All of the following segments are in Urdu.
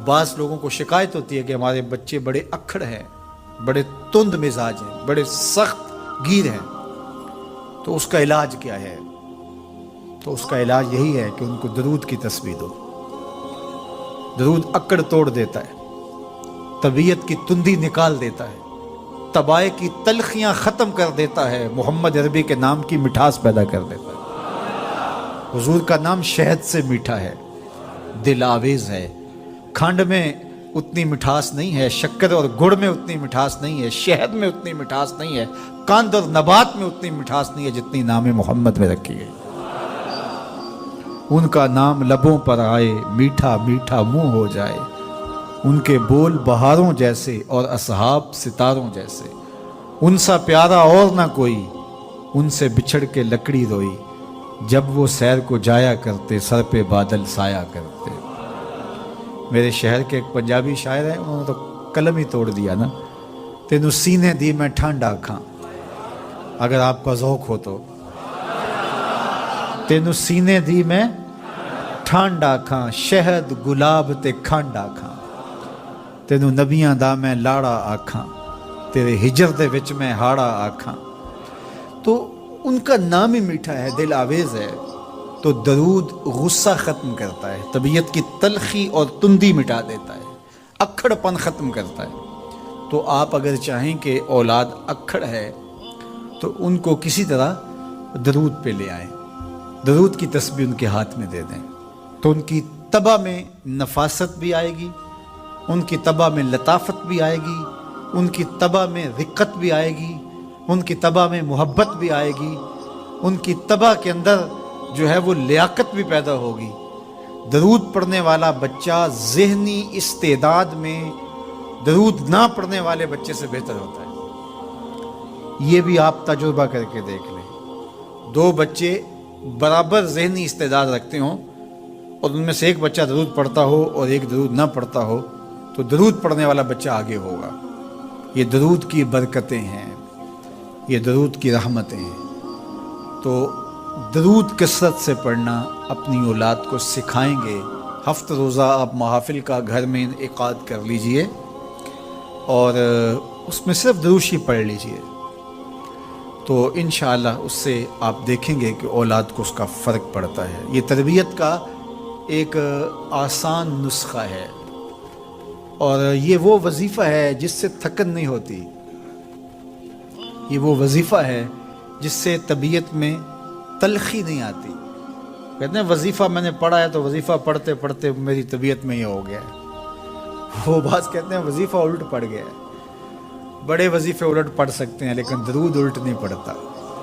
بعض لوگوں کو شکایت ہوتی ہے کہ ہمارے بچے بڑے اکھڑ ہیں، بڑے تند مزاج ہیں، بڑے سخت گیر ہیں، تو اس کا علاج کیا ہے؟ تو اس کا علاج یہی ہے کہ ان کو درود کی تسبیح دو۔ درود اکڑ توڑ دیتا ہے، طبیعت کی تندی نکال دیتا ہے، طبائع کی تلخیاں ختم کر دیتا ہے، محمد عربی کے نام کی مٹھاس پیدا کر دیتا ہے۔ حضور کا نام شہد سے میٹھا ہے، دل آویز ہے، کھنڈ میں اتنی مٹھاس نہیں ہے، شکر اور گڑ میں اتنی مٹھاس نہیں ہے، شہد میں اتنی مٹھاس نہیں ہے، کاند اور نبات میں اتنی مٹھاس نہیں ہے جتنی نام محمد میں رکھی گئی۔ ان کا نام لبوں پر آئے، میٹھا میٹھا منہ ہو جائے، ان کے بول بہاروں جیسے اور اصحاب ستاروں جیسے، ان سا پیارا اور نہ کوئی، ان سے بچھڑ کے لکڑی روئی، جب وہ سیر کو جایا کرتے سر پہ بادل سایا کرتے۔ میرے شہر کے ایک پنجابی شاعر ہیں، انہوں نے تو قلم ہی توڑ دیا نا، تینوں سینے دی میں ٹھنڈ آکھاں، اگر آپ کا ذوق ہو تو، تینوں سینے دی میں ٹھنڈ آکھاں، شہد گلاب تے کھنڈ آکھاں، تینوں نبیاں دا میں لاڑا آکھاں، تیرے ہجر دے وچ میں ہاڑا آکھاں۔ تو ان کا نام ہی میٹھا ہے، دل آویز ہے، تو درود غصہ ختم کرتا ہے، طبیعت کی تلخی اور تندی مٹا دیتا ہے، اکھڑ پن ختم کرتا ہے۔ تو آپ اگر چاہیں کہ اولاد اکھڑ ہے تو ان کو کسی طرح درود پہ لے آئیں، درود کی تسبیح ان کے ہاتھ میں دے دیں، تو ان کی طبع میں نفاست بھی آئے گی، ان کی طبع میں لطافت بھی آئے گی، ان کی طبع میں رقت بھی آئے گی، ان کی طبع میں محبت بھی آئے گی، ان کی طبع کے اندر جو ہے وہ لیاقت بھی پیدا ہوگی۔ درود پڑھنے والا بچہ ذہنی استعداد میں درود نہ پڑھنے والے بچے سے بہتر ہوتا ہے۔ یہ بھی آپ تجربہ کر کے دیکھ لیں، دو بچے برابر ذہنی استعداد رکھتے ہوں اور ان میں سے ایک بچہ درود پڑھتا ہو اور ایک درود نہ پڑھتا ہو، تو درود پڑھنے والا بچہ آگے ہوگا۔ یہ درود کی برکتیں ہیں، یہ درود کی رحمتیں ہیں۔ تو درود کثرت سے پڑھنا اپنی اولاد کو سکھائیں گے۔ ہفتہ روزہ آپ محافل کا گھر میں انعقاد کر لیجئے اور اس میں صرف درود شریف پڑھ لیجئے، تو انشاءاللہ اس سے آپ دیکھیں گے کہ اولاد کو اس کا فرق پڑتا ہے۔ یہ تربیت کا ایک آسان نسخہ ہے، اور یہ وہ وظیفہ ہے جس سے تھکن نہیں ہوتی، یہ وہ وظیفہ ہے جس سے طبیعت میں تلخی نہیں آتی۔ کہتے ہیں وظیفہ میں نے پڑھا ہے تو وظیفہ پڑھتے پڑھتے میری طبیعت میں یہ ہو گیا ہے، وہ بعض کہتے ہیں وظیفہ الٹ پڑ گیا ہے۔ بڑے وظیفے الٹ پڑھ سکتے ہیں لیکن درود الٹ نہیں پڑھتا،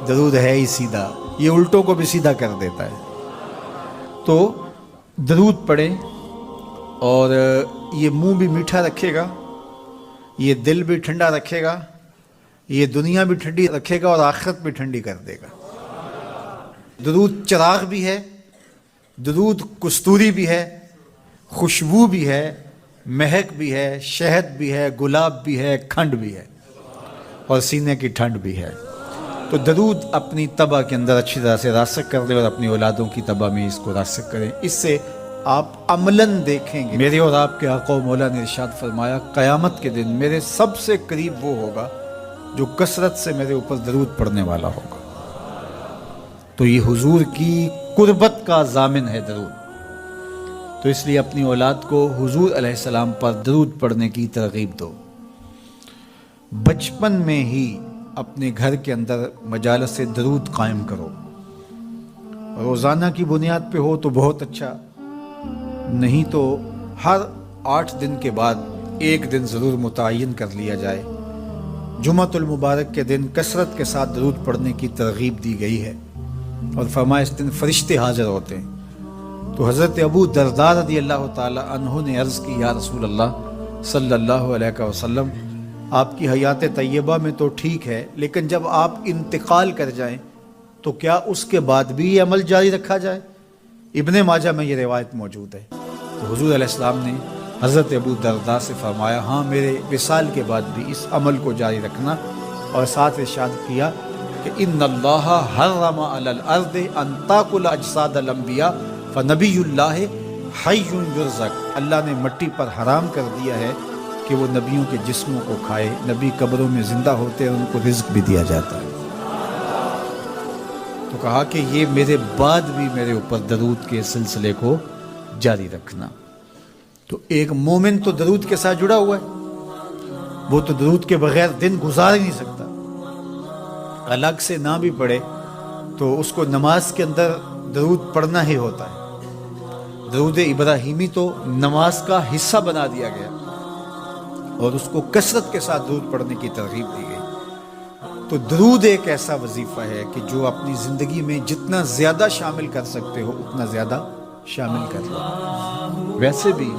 درود ہے ہی سیدھا، یہ الٹوں کو بھی سیدھا کر دیتا ہے۔ تو درود پڑھیں، اور یہ منہ بھی میٹھا رکھے گا، یہ دل بھی ٹھنڈا رکھے گا، یہ دنیا بھی ٹھنڈی رکھے گا اور آخرت بھی ٹھنڈی کر دے گا۔ درود چراغ بھی ہے، درود کستوری بھی ہے، خوشبو بھی ہے، مہک بھی ہے، شہد بھی ہے، گلاب بھی ہے، کھنڈ بھی ہے، اور سینے کی ٹھنڈ بھی ہے۔ تو درود اپنی طبع کے اندر اچھی طرح سے راسخ کر دیں اور اپنی اولادوں کی طبع میں اس کو راسخ کریں۔ اس سے آپ عملاً دیکھیں گے، میرے اور آپ کے آقا و مولا نے ارشاد فرمایا قیامت کے دن میرے سب سے قریب وہ ہوگا جو کثرت سے میرے اوپر درود پڑھنے والا ہوگا۔ تو یہ حضور کی قربت کا ضامن ہے درود، تو اس لیے اپنی اولاد کو حضور علیہ السلام پر درود پڑھنے کی ترغیب دو۔ بچپن میں ہی اپنے گھر کے اندر مجالس درود قائم کرو، روزانہ کی بنیاد پہ ہو تو بہت اچھا، نہیں تو ہر 8 دن کے بعد ایک دن ضرور متعین کر لیا جائے۔ جمعۃ المبارک کے دن کثرت کے ساتھ درود پڑھنے کی ترغیب دی گئی ہے، اور فرمایا اس دن فرشتے حاضر ہوتے ہیں۔ تو حضرت ابو درداء رضی اللہ تعالی عنہ نے عرض کی یا رسول اللہ صلی اللہ علیہ وسلم، آپ کی حیات طیبہ میں تو ٹھیک ہے، لیکن جب آپ انتقال کر جائیں تو کیا اس کے بعد بھی یہ عمل جاری رکھا جائے؟ ابن ماجہ میں یہ روایت موجود ہے۔ تو حضور علیہ السلام نے حضرت ابو درداء سے فرمایا ہاں میرے وصال کے بعد بھی اس عمل کو جاری رکھنا، اور ساتھ ارشاد کیا کہ ان اللہ حرم علی الارض ان تاکل اجساد الانبیاء فنبی اللہ حی یرزق، اللہ نے مٹی پر حرام کر دیا ہے کہ وہ نبیوں کے جسموں کو کھائے. نبی قبروں میں زندہ ہوتے ہیں، ان کو رزق بھی دیا جاتا ہے. تو کہا کہ یہ میرے بعد بھی میرے اوپر درود کے سلسلے کو جاری رکھنا. تو ایک مومن تو درود کے ساتھ جڑا ہوا ہے، وہ تو درود کے بغیر دن گزار ہی نہیں سکتا. الگ سے نہ بھی پڑھے تو اس کو نماز کے اندر درود پڑھنا ہی ہوتا ہے. درود ابراہیمی تو نماز کا حصہ بنا دیا گیا اور اس کو کثرت کے ساتھ درود پڑھنے کی ترغیب دی گئی. تو درود ایک ایسا وظیفہ ہے کہ جو اپنی زندگی میں جتنا زیادہ شامل کر سکتے ہو اتنا زیادہ شامل کر لو. ویسے بھی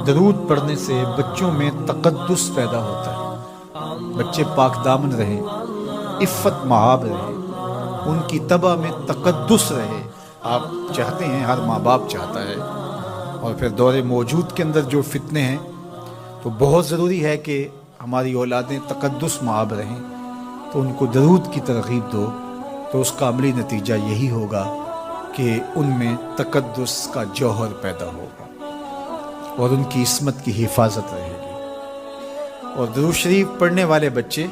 درود پڑھنے سے بچوں میں تقدس پیدا ہوتا ہے، بچے پاک دامن رہے، عفت محاب رہے، ان کی طبع میں تقدس رہے. آپ چاہتے ہیں، ہر ماں باپ چاہتا ہے. اور پھر دور موجود کے اندر جو فتنے ہیں تو بہت ضروری ہے کہ ہماری اولادیں تقدس محاب رہیں. تو ان کو درود کی ترغیب دو تو اس کا عملی نتیجہ یہی ہوگا کہ ان میں تقدس کا جوہر پیدا ہوگا اور ان کی عصمت کی حفاظت رہے گی. اور درود شریف پڑھنے والے بچے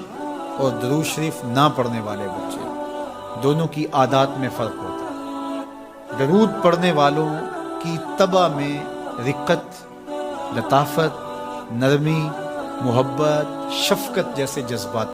اور درود شریف نہ پڑھنے والے بچے دونوں کی عادات میں فرق ہوتا ہے. درود پڑھنے والوں کی طبع میں رقت، لطافت، نرمی، محبت، شفقت جیسے جذبات